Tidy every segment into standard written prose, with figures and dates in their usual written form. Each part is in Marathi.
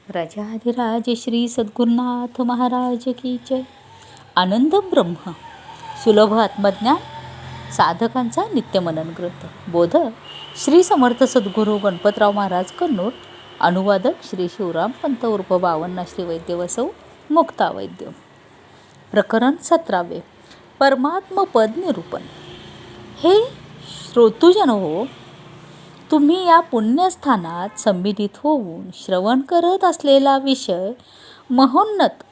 राजाधिराज श्री सद्गुरुनाथ महाराज की जय. आनंद ब्रह्म सुलभ आत्मज्ञान साधकांचा नित्यमनन ग्रंथ. बोधक श्री समर्थ सद्गुरू गणपतराव महाराज कन्नूर. अनुवादक श्री शिवराम पंत उर्फ बावन्ना श्री वैद्य वसव मुक्ता वैद्य. प्रकरण 17. परमात्मपद निरूपण. हे श्रोतुजन हो, तुम्ही या पुण्यस्थानात संमिलित होऊन श्रवण करत असलेला विषय महोन्नत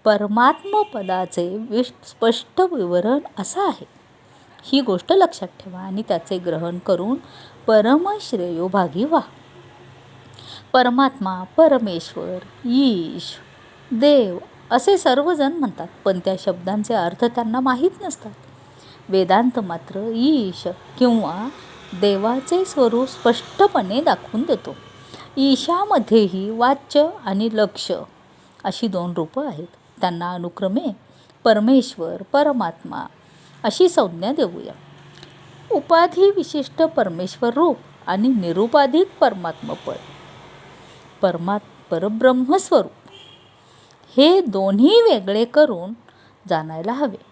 परमात्मपदाचे स्पष्ट विवरण असा आहे. ही गोष्ट लक्षात ठेवा आणि त्याचे ग्रहण करून परमश्रेयोभागी व्हा. परमात्मा, परमेश्वर, ईश, देव असे सर्वजण म्हणतात, पण त्या शब्दांचे अर्थ त्यांना माहीत नसतात. वेदांत मात्र ईश किंवा देवाचे स्वरूप स्पष्टपणे दाखवून देतो. ईशामध्येही वाच्य आणि लक्ष्य अशी 2 रूपं आहेत. त्यांना अनुक्रमे परमेश्वर, परमात्मा अशी संज्ञा देऊया. उपाधी विशिष्ट परमेश्वर रूप आणि निरुपाधिक परमात्मपद, परब्रह्मस्वरूप हे दोन्ही वेगळे करून जाणायला हवे.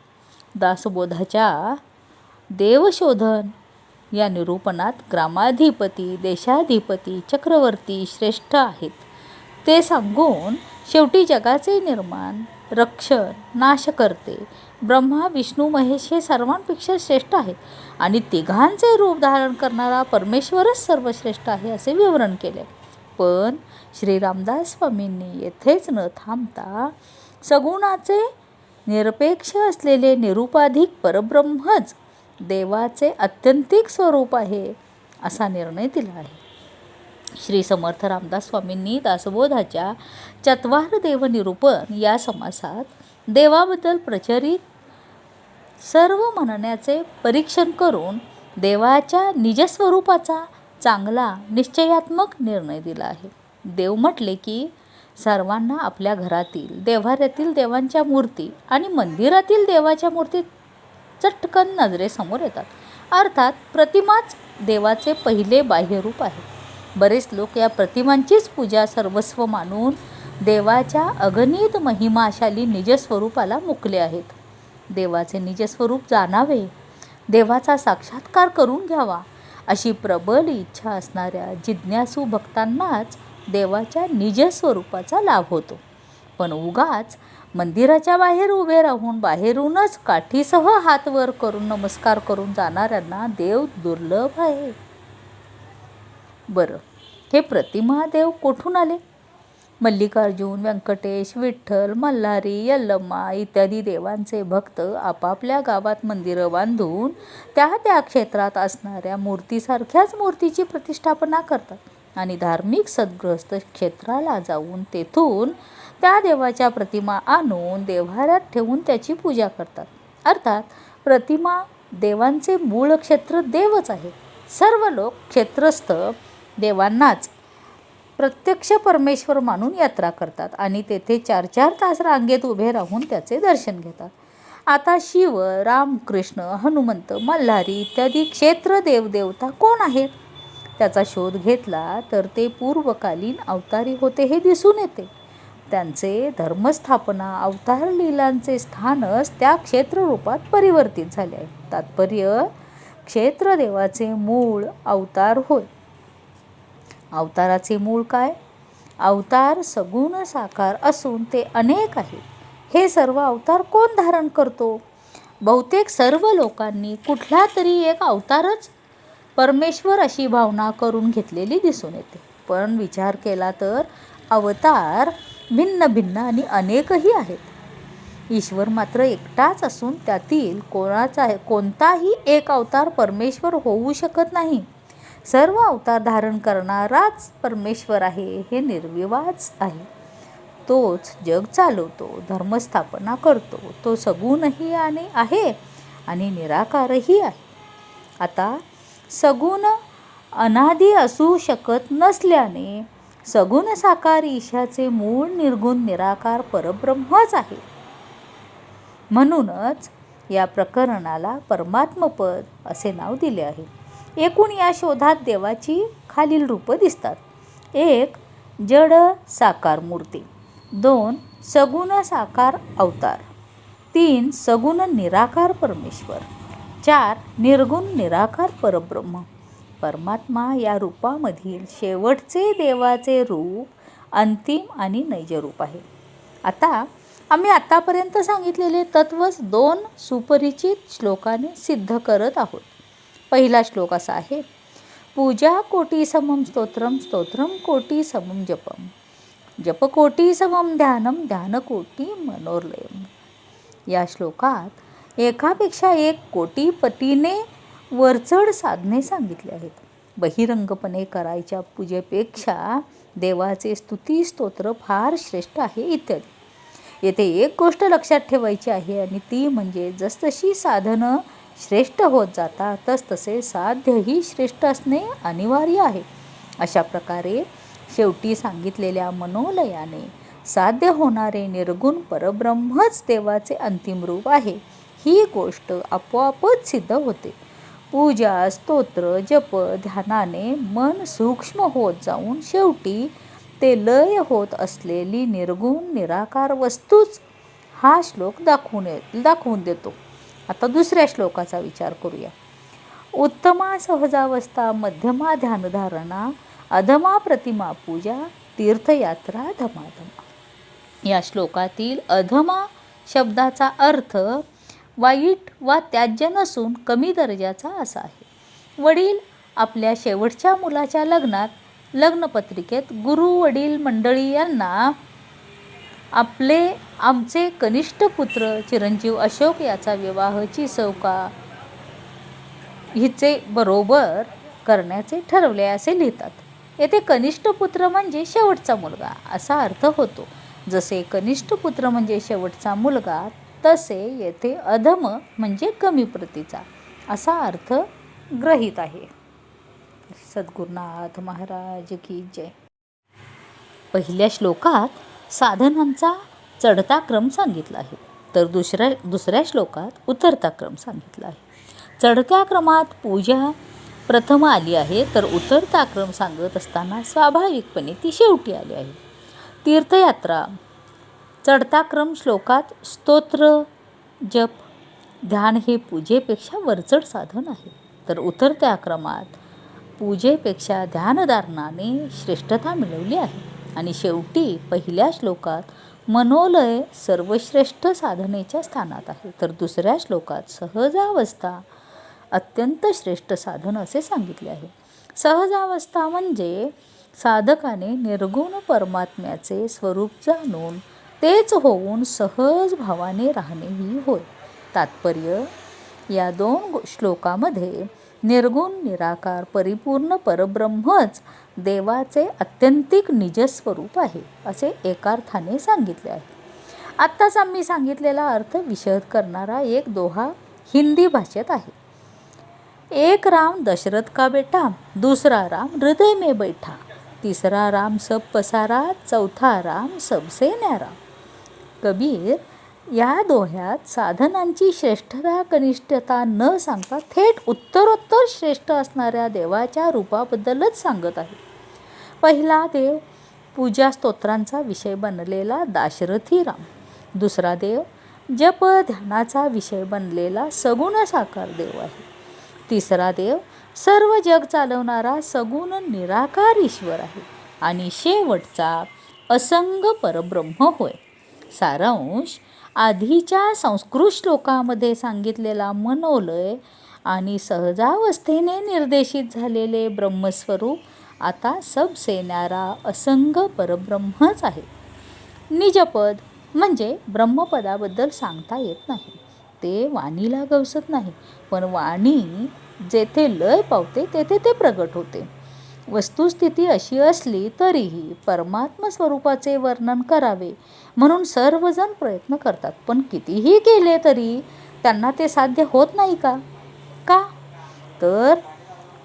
दासबोधाच्या देवशोधन या निरूपणात ग्रामाधिपती, देशाधिपती, चक्रवर्ती श्रेष्ठ आहेत ते सांगून शेवटी जगाचे निर्माण, रक्षण, नाश करते ब्रह्मा, विष्णू, महेश हे सर्वांपेक्षा श्रेष्ठ आहेत आणि तिघांचे रूप धारण करणारा परमेश्वरच सर्वश्रेष्ठ आहे असे विवरण केले. पण श्री रामदास स्वामींनी येथेच न थांबता सगुणाचे निरपेक्ष असलेले निरुपाधिक परब्रह्मच देवाचे आत्यंतिक स्वरूप आहे असा निर्णय दिला आहे. श्री समर्थ रामदास स्वामींनी दासबोधाच्या चत्वार देव निरूपण या समासात देवाबद्दल प्रचलित सर्व म्हणण्याचे परीक्षण करून देवाच्या निजस्वरूपाचा चांगला निश्चयात्मक निर्णय दिला आहे. देव म्हटले की सर्वांना आपल्या घरातील, देव्हाऱ्यातील देवांच्या मूर्ती आणि मंदिरातील देवाच्या मूर्ती चटकन नजरेसमोर येतात. अर्थात प्रतिमाच देवाचे पहिले बाह्यरूप आहे. बरेच लोक या प्रतिमांचीच पूजा सर्वस्व मानून देवाच्या अगणित महिमाशाली निजस्वरूपाला मुकले आहेत. देवाचे निजस्वरूप जाणावे, देवाचा साक्षात्कार करून घ्यावा अशी प्रबल इच्छा असणाऱ्या जिज्ञासू भक्तांनाच देवाच्या निजस्वरूपाचा लाभ होतो. पण उगाच मंदिराच्या बाहेर उभे राहून बाहेरूनच काठीसह हात वर करून नमस्कार करून जाणाऱ्यांना देव दुर्लभ आहे. बरं, हे प्रतिमा देव कोठून आले? मल्लिकार्जुन, व्यंकटेश, विठ्ठल, मल्हारी, यल्लम्मा इत्यादी देवांचे भक्त आपापल्या गावात मंदिरं बांधून त्या क्षेत्रात असणाऱ्या मूर्तीसारख्याच मूर्तीची प्रतिष्ठापना करतात आणि धार्मिक सद्गृहस्थ क्षेत्राला जाऊन तेथून त्या देवाच्या प्रतिमा आणून देव्हाऱ्यात ठेवून त्याची पूजा करतात. अर्थात प्रतिमा देवांचे मूळ क्षेत्र देवच आहे. सर्व लोक क्षेत्रस्थ देवांनाच प्रत्यक्ष परमेश्वर मानून यात्रा करतात आणि तेथे 4-4 तास रांगेत उभे राहून त्याचे दर्शन घेतात. आता शिव, राम, कृष्ण, हनुमंत, मल्हारी इत्यादी क्षेत्र देवदेवता कोण आहेत? त्याचा शोध घेतला तर ते पूर्वकालीन अवतारी होते हे दिसून येते. त्यांचे धर्मस्थापना अवतार लीलांचे स्थानच त्या क्षेत्ररूपात परिवर्तित झाले आहे. तात्पर्य क्षेत्रदेवाचे मूळ अवतार होय. अवताराचे मूळ काय? अवतार सगुण साकार असून ते अनेक आहेत. हे सर्व अवतार कोण धारण करतो? बहुतेक सर्व लोकांनी कुठला तरी एक अवतारच परमेश्वर अशी भावना करून घेतलेली दिसून येते. पण विचार केला तर अवतार भिन्न भिन्न आणि अनेकही आहेत. ईश्वर मात्र एकटाच असून त्यातील कोणताही एक अवतार परमेश्वर होऊ शकत नाही. सर्व अवतार धारण करणाराच परमेश्वर आहे हे निर्विवाद आहे. तोच जग चालवतो, धर्मस्थापना करतो. तो सगुणही आहे आणि निराकारही आहे. आता सगुण अनादी असू शकत नसल्याने सगुण साकार ईशाचे मूळ निर्गुण निराकार परब्रह्मच आहे. म्हणूनच या प्रकरणाला परमात्मपद असे नाव दिले आहे. एकूण या शोधात देवाची खालील रूपं दिसतात. 1. जड साकार मूर्ती. 2 सगुण साकार अवतार. 3 सगुण निराकार परमेश्वर. 4 निर्गुण निराकार परब्रह्म. परमात्मा या रूपामधील शेवटचे देवाचे रूप अंतिम आणि नैज रूप आहे. आता आम्ही आतापर्यंत सांगितलेले तत्वच 2 सुपरिचित श्लोकाने सिद्ध करत आहोत. पहिला श्लोक असा आहे: पूजा कोटी समम स्तोत्रम, स्तोत्रम कोटी समम जपम, जप कोटी समम ध्यानम, ध्यान कोटी मनोलयम. या श्लोकात एकापेक्षा एक कोटी पटीने वरचढ साधने सांगितले आहेत. बहिरंगपणे करायच्या पूजेपेक्षा देवाचे स्तुती स्तोत्र फार श्रेष्ठ आहे इत्यादी. येथे एक गोष्ट लक्षात ठेवायची आहे आणि ती म्हणजे जसजशी साधनं श्रेष्ठ होत जातात तसतसे साध्यही श्रेष्ठ असणे अनिवार्य आहे. अशा प्रकारे शेवटी सांगितलेल्या मनोलयाने साध्य होणारे निर्गुण परब्रह्मच देवाचे अंतिम रूप आहे. ही गोष्ट आपोआपच सिद्ध होते. पूजा स्तोत्र जप ध्यानाने मन सूक्ष्म होत जाऊन शेवटी ते लय होत असलेली निर्गुण निराकार वस्तूच हा श्लोक दाखवून देतो. आता दुसऱ्या श्लोकाचा विचार करूया. उत्तमा सहजावस्था, मध्यमा ध्यानधारणा, अधमा प्रतिमा पूजा, तीर्थयात्रा धमाधमा. या श्लोकातील अधमा शब्दाचा अर्थ वाईट वा त्याज्य नसून कमी दर्जाचा असा आहे. वडील आपल्या शेवटच्या मुलाच्या लग्नात लग्नपत्रिकेत गुरु वडील मंडळी यांना आमचे कनिष्ठ पुत्र चिरंजीव अशोक याचा विवाहाची सौका हिचे बरोबर करण्याचे ठरवले असे लिहितात. येथे कनिष्ठ पुत्र म्हणजे शेवटचा मुलगा असा अर्थ होतो. जसे कनिष्ठ पुत्र म्हणजे शेवटचा मुलगा तसे येथे अधम म्हणजे कमी प्रतीचा असा अर्थ ग्रहित आहे. सद्गुरुनाथ महाराज की जय. पहिल्या श्लोकात साधनांचा चढता क्रम सांगितला आहे तर दुसऱ्या श्लोकात उतरता क्रम सांगितला आहे. चढत्या क्रमात पूजा प्रथम आली आहे तर उतरता क्रम सांगत असताना स्वाभाविकपणे ती शेवटी आली आहे. तीर्थयात्रा चढता क्रम श्लोकात स्तोत्र जप ध्यान हे पूजेपेक्षा वरचढ साधन आहे तर उतरत्या क्रमात पूजेपेक्षा ध्यानधारणाने श्रेष्ठता मिळवली आहे. आणि शेवटी पहिल्या श्लोकात मनोलय सर्वश्रेष्ठ साधनेच्या स्थानात आहे तर दुसऱ्या श्लोकात सहजावस्था अत्यंत श्रेष्ठ साधन असे सांगितले आहे. सहजावस्था म्हणजे साधकाने निर्गुण परमात्म्याचे स्वरूप जाणून तेच होऊन सहज भावाने राहणे ही होय. तात्पर्य या 2 श्लोकामध्ये निर्गुण निराकार परिपूर्ण परब्रह्मच देवाचे अत्यंतिक निजस्वरूप आहे असे एकार्थाने सांगितले आहे. आत्ताच आम्ही सांगितलेला अर्थ विशद करणारा एक दोहा हिंदी भाषेत आहे. एक राम दशरथ का बेटा, दूसरा राम हृदय में बैठा, तीसरा राम सब पसारा, चौथा राम सबसे न्यारा. कबीर या दोह्यात साधनांची श्रेष्ठता कनिष्ठता न सांगता थेट उत्तरोत्तर श्रेष्ठ असणाऱ्या देवाच्या रूपाबद्दलच सांगत आहे. पहिला देव पूजा स्तोत्रांचा विषय बनलेला दाशरथी राम, दुसरा देव जप ध्यानाचा विषय बनलेला सगुण साकार देव आहे, तिसरा देव सर्व जग चालवणारा सगुण निराकार ईश्वर आहे आणि शेवटचा असंग परब्रह्म होय. सारांश आधीच्या संस्कृत श्लोकामध्ये सांगितलेला मनोलय आणि सहजावस्थेने निर्देशित झालेले ब्रह्मस्वरूप आता सबसे न्यारा असंग परब्रह्मच आहे. निजपद म्हणजे ब्रह्मपदाबद्दल सांगता येत नाही, ते वाणीला गवसत नाही, पण वाणी जेथे लय पावते तेथे ते प्रगट होते. वस्तुस्थिती अशी असली तरीही परमात्म स्वरूपाचे वर्णन करावे म्हणून सर्वजण प्रयत्न करतात, पण कितीही केले तरी त्यांना ते साध्य होत नाही का? तर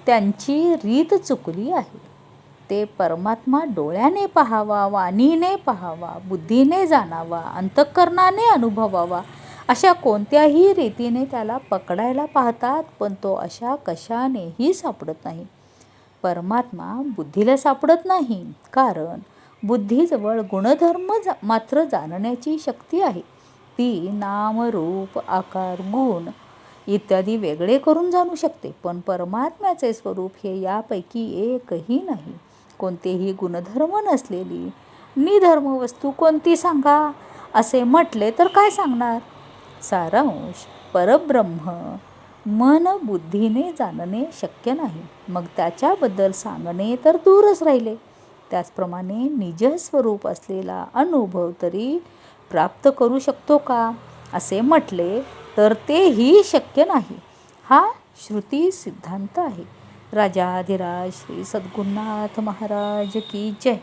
त्यांची रीत चुकली आहे. ते परमात्मा डोळ्याने पाहावा, वाणीने पाहावा, बुद्धीने जाणावा, अंतःकरणाने अनुभवावा अशा कोणत्याही रीतीने त्याला पकडायला पाहतात, पण तो अशा कशानेही सापडत नाही. परमात्मा बुद्धीला सापडत नाही, कारण बुद्धीजवळ गुणधर्म मात्र जाणण्याची शक्ती आहे. ती नाम, रूप, आकार, गुण इत्यादी वेगळे करून जाणू शकते. पण परमात्म्याचे स्वरूप हे यापैकी एकही नाही. कोणतेही गुणधर्म नसलेली निधर्म वस्तू कोणती सांगा असे म्हटले तर काय सांगणार? सारांश, परब्रह्म मन बुद्धीने जाणणे शक्य नाही. मग त्याच्याबद्दल सांगणे तर दूरच राहिले. त्याचप्रमाणे निजस्वरूप असलेला अनुभव तरी प्राप्त करू शकतो का असे म्हटले तर तेही शक्य नाही. हा श्रुती सिद्धांत आहे. राजाधिराज श्री सद्गुरुनाथ महाराज की जय.